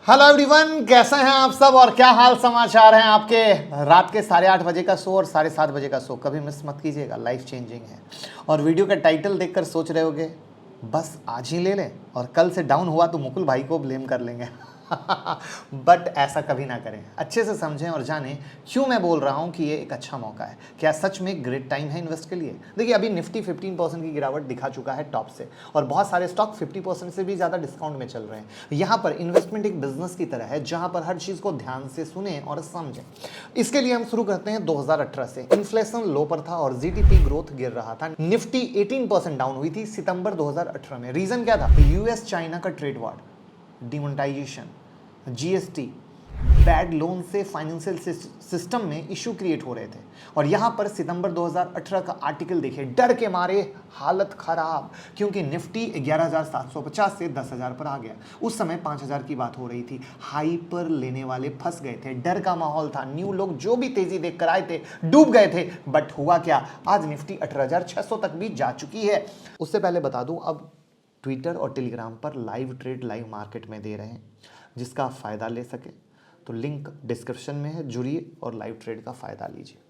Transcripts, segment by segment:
Hello everyone, कैसे हैं आप सब और क्या हाल समाचार हैं आपके। रात के 8:30 बजे का शो और 7:30 बजे का शो कभी मिस मत कीजिएगा, लाइफ चेंजिंग है। और वीडियो का टाइटल देखकर सोच रहे होगे बस आज ही ले लें और कल से डाउन हुआ तो मुकुल भाई को ब्लेम कर लेंगे। बट ऐसा कभी ना करें, अच्छे से समझें और जानें क्यों मैं बोल रहा हूं कि ये एक अच्छा मौका है। क्या सच में ग्रेट टाइम है इन्वेस्ट के लिए। देखिए, अभी निफ्टी 15% की गिरावट दिखा चुका है टॉप से और बहुत सारे स्टॉक 50% से भी ज़्यादा डिस्काउंट में चल रहे हैं। यहाँ पर इन्वेस्टमेंट एक बिजनेस की तरह है जहाँ पर हर चीज़ को ध्यान से सुने और समझें। इसके लिए हम शुरू करते हैं 2018 से। इन्फ्लेशन लो पर था और जीडीपी ग्रोथ गिर रहा था। निफ्टी 18% डाउन हुई थी सितंबर 2018 में। रीजन क्या था? यूएस चाइना का trade war, demonetisation, GST, bad loan से फाइनेंशियल सिस्टम में इशू क्रिएट हो रहे थे। और यहां पर सितंबर 2018 का आर्टिकल देखिए, डर के मारे हालत खराब, क्योंकि निफ्टी 11,750 से 10,000 पर आ गया। उस समय 5,000 की बात हो रही थी। हाई पर लेने वाले फंस गए थे, डर का माहौल था। न्यू लोग जो भी तेजी देखकर आए थे डूब गए थे। बट हुआ क्या? आज निफ्टी 18,600 तक भी जा चुकी है। उससे पहले बता दूं, अब ट्विटर और टेलीग्राम पर लाइव ट्रेड लाइव मार्केट में दे रहे हैं, जिसका आप फ़ायदा ले सके तो लिंक डिस्क्रिप्शन में है, जुड़िए और लाइव ट्रेड का फ़ायदा लीजिए।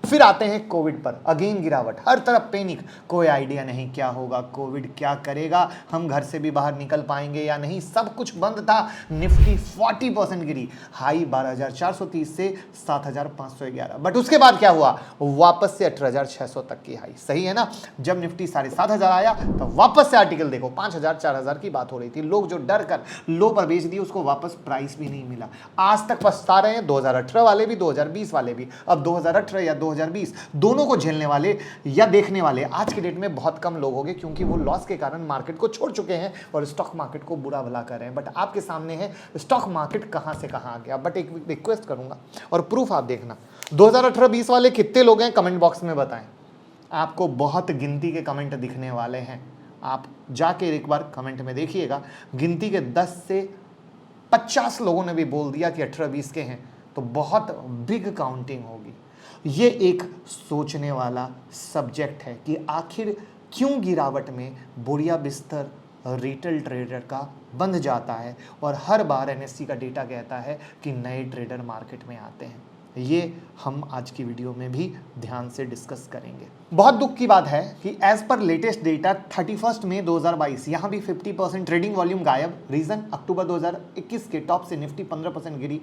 फिर आते हैं कोविड पर। अगेन गिरावट, हर तरफ पैनिक, कोई आइडिया नहीं क्या होगा, कोविड क्या करेगा, हम घर से भी बाहर निकल पाएंगे या नहीं, सब कुछ बंद था। निफ्टी 40% गिरी, हाई 12,430 से 7,511। बट उसके बाद क्या हुआ? वापस से 18,600 तक की हाई। सही है ना? जब निफ्टी 7,500 आया तो वापस से आर्टिकल देखो, 5,000 4,000 की बात हो रही थी। लोग जो डर कर लो पर बेच दिए, उसको वापस प्राइस भी नहीं मिला। आज तक पछता रहे हैं 2018 वाले भी, 2020 वाले भी। अब 2018 या 2020 दोनों को झेलने वाले या देखने वाले आज के डेट में बहुत कम लोग होंगे, क्योंकि वो लॉस के कारण मार्केट को छोड़ चुके हैं और स्टॉक मार्केट को बुरा भला कर रहे हैं। बट आपके सामने है स्टॉक मार्केट कहां से कहां आ गया। बट एक रिक्वेस्ट करूंगा और प्रूफ आप देखना, 2018-20 वाले कितने लोग हैं कमेंट बॉक्स में बताएं। आपको बहुत गिनती के कमेंट दिखने वाले हैं, आप जाके एक बार कमेंट में देखिएगा। गिनती के 10 से 50 लोगों ने भी बोल दिया कि 18-20 के हैं, तो बहुत बिग काउंटिंग होगी। ये एक सोचने वाला सब्जेक्ट है कि आखिर क्यों गिरावट में बोरिया बिस्तर रिटेल ट्रेडर का बंद जाता है और हर बार एनएससी का डेटा कहता है कि नए ट्रेडर मार्केट में आते हैं। ये हम आज की वीडियो में भी ध्यान से डिस्कस करेंगे। बहुत दुख की बात है कि एज पर लेटेस्ट डेटा 31 मई 2022 यहाँ भी 50% ट्रेडिंग वॉल्यूम गायब। रीजन, अक्टूबर 2021 के टॉप से निफ्टी 15% गिरी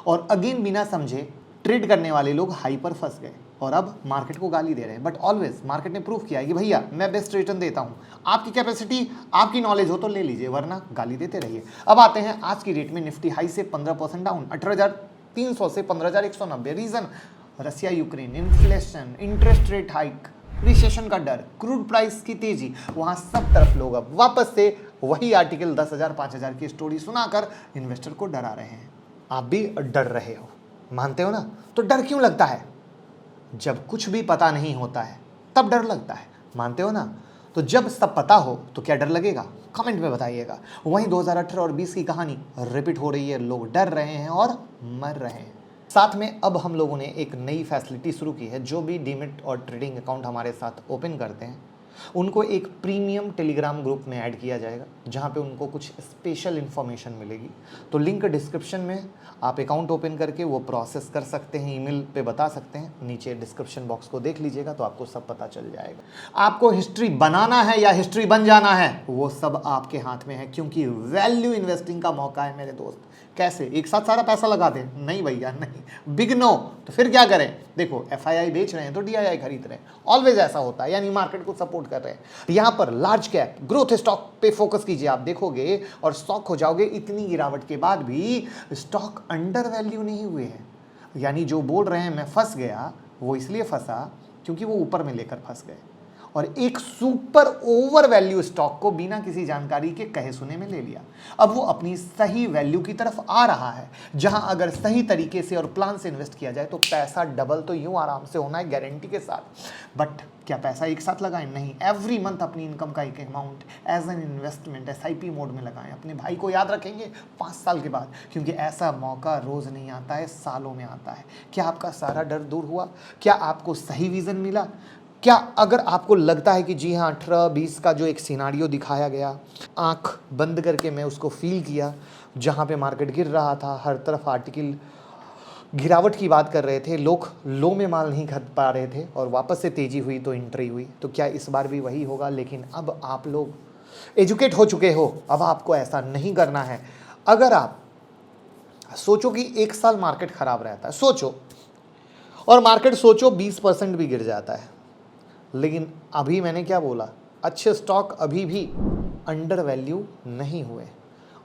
और अगेन बिना समझे ट्रेड करने वाले लोग हाई पर फंस गए और अब मार्केट को गाली दे रहे हैं। बट ऑलवेज मार्केट ने प्रूव किया है कि भैया मैं बेस्ट रिटर्न देता हूं, आपकी कैपेसिटी आपकी नॉलेज हो तो ले लीजिए, वरना गाली देते रहिए। अब आते हैं आज की डेट में। निफ्टी हाई से 15% डाउन, 18,300 से 15,190। Reason, Russia Ukraine, inflation, interest rate hike, recession का डर, क्रूड प्राइस की तेजी। वहां सब तरफ लोग अब वापस से वही आर्टिकल 10,000 5,000 की स्टोरी सुनाकर इन्वेस्टर को डरा रहे हैं। आप भी डर रहे हो, मानते हो ना? तो डर क्यों लगता है? जब कुछ भी पता नहीं होता है तब डर लगता है, मानते हो ना? तो जब सब पता हो तो क्या डर लगेगा? कमेंट में बताइएगा। वहीं 2018 और 20 की कहानी रिपीट हो रही है, लोग डर रहे हैं और मर रहे हैं। साथ में अब हम लोगों ने एक नई फैसिलिटी शुरू की है। जो भी डीमैट और ट्रेडिंग अकाउंट हमारे साथ ओपन करते हैं उनको एक प्रीमियम टेलीग्राम ग्रुप में ऐड किया जाएगा, जहां पे उनको कुछ स्पेशल इन्फॉर्मेशन मिलेगी। तो लिंक डिस्क्रिप्शन में, आप अकाउंट ओपन करके वो प्रोसेस कर सकते हैं, ईमेल पे बता सकते हैं। नीचे डिस्क्रिप्शन बॉक्स को देख लीजिएगा तो आपको सब पता चल जाएगा। आपको हिस्ट्री बनाना है या हिस्ट्री बन जाना है, वो सब आपके हाथ में है, क्योंकि वैल्यू इन्वेस्टिंग का मौका है मेरे दोस्त। कैसे? एक साथ सारा पैसा लगा दें? नहीं भैया, नहीं। Big no. तो फिर क्या करें? देखो, एफआईआई बेच रहे हैं तो डीआईआई खरीद रहे हैं, ऑलवेज ऐसा होता है, यानी मार्केट को सपोर्ट कर रहे हैं। यहां पर लार्ज कैप ग्रोथ स्टॉक पे फोकस कीजिए, आप देखोगे और शॉक हो जाओगे, इतनी गिरावट के बाद भी स्टॉक अंडर वैल्यू नहीं हुए हैं। यानी जो बोल रहे हैं मैं फंस गया, वो इसलिए फंसा क्योंकि वो ऊपर में लेकर फंस गए और एक सुपर ओवर वैल्यू स्टॉक को बिना किसी जानकारी के कहे सुने में ले लिया। अब वो अपनी सही वैल्यू की तरफ आ रहा है, जहां अगर सही तरीके से और प्लान से इन्वेस्ट किया जाए तो पैसा डबल तो यूं आराम से होना है, गारंटी के साथ। बट क्या पैसा एक साथ लगाएं? नहीं। एवरी मंथ अपनी इनकम का एक amount as an investment SIP mode में लगाएं। अपने भाई को याद रखेंगे 5 साल के बाद, क्योंकि ऐसा मौका रोज नहीं आता है, सालों में आता है। क्या आपका सारा डर दूर हुआ? क्या आपको सही विजन मिला? क्या अगर आपको लगता है कि जी हाँ 18-20 का जो एक सिनारियो दिखाया गया, आंख बंद करके मैं उसको फील किया, जहाँ पे मार्केट गिर रहा था, हर तरफ आर्टिकल गिरावट की बात कर रहे थे, लोग लो में माल नहीं खरीद पा रहे थे और वापस से तेजी हुई तो एंट्री हुई, तो क्या इस बार भी वही होगा? लेकिन अब आप लोग एजुकेट हो चुके हो, अब आपको ऐसा नहीं करना है। अगर आप सोचो कि एक साल मार्केट खराब रहता है, सोचो, और मार्केट सोचो 20% भी गिर जाता है, लेकिन अभी मैंने क्या बोला, अच्छे स्टॉक अभी भी अंडर वैल्यू नहीं हुए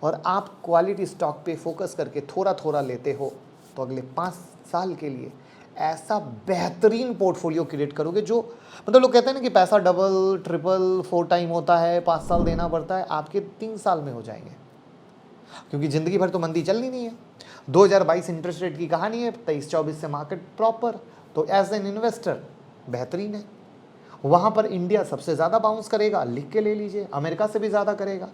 और आप क्वालिटी स्टॉक पे फोकस करके थोड़ा थोड़ा लेते हो, तो अगले 5 साल के लिए ऐसा बेहतरीन पोर्टफोलियो क्रिएट करोगे जो, मतलब लोग कहते हैं ना कि पैसा डबल ट्रिपल 4 टाइम होता है, 5 साल देना पड़ता है, आपके 3 साल में हो जाएंगे, क्योंकि ज़िंदगी भर तो मंदी चलनी नहीं है। 2022 इंटरेस्ट रेट की कहानी है, 23-24 से मार्केट प्रॉपर, तो एज एन इन्वेस्टर बेहतरीन है। वहाँ पर इंडिया सबसे ज़्यादा बाउंस करेगा, लिख के ले लीजिए, अमेरिका से भी ज़्यादा करेगा।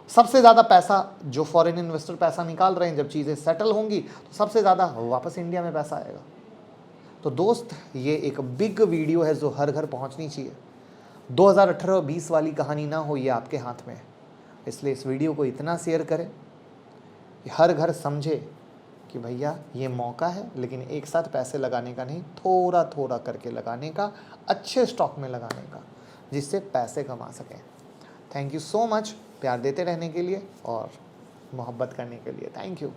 सबसे ज़्यादा पैसा जो फॉरेन इन्वेस्टर पैसा निकाल रहे हैं, जब चीज़ें सेटल होंगी तो सबसे ज़्यादा वापस इंडिया में पैसा आएगा। तो दोस्त, ये एक बिग वीडियो है जो हर घर पहुंचनी चाहिए। 2018-20 वाली कहानी ना हो, ये आपके हाथ में है, इसलिए इस वीडियो को इतना शेयर करें कि हर घर समझे कि भैया ये मौका है, लेकिन एक साथ पैसे लगाने का नहीं, थोड़ा थोड़ा करके लगाने का, अच्छे स्टॉक में लगाने का, जिससे पैसे कमा सकें। थैंक यू सो मच प्यार देते रहने के लिए और मोहब्बत करने के लिए। Thank you.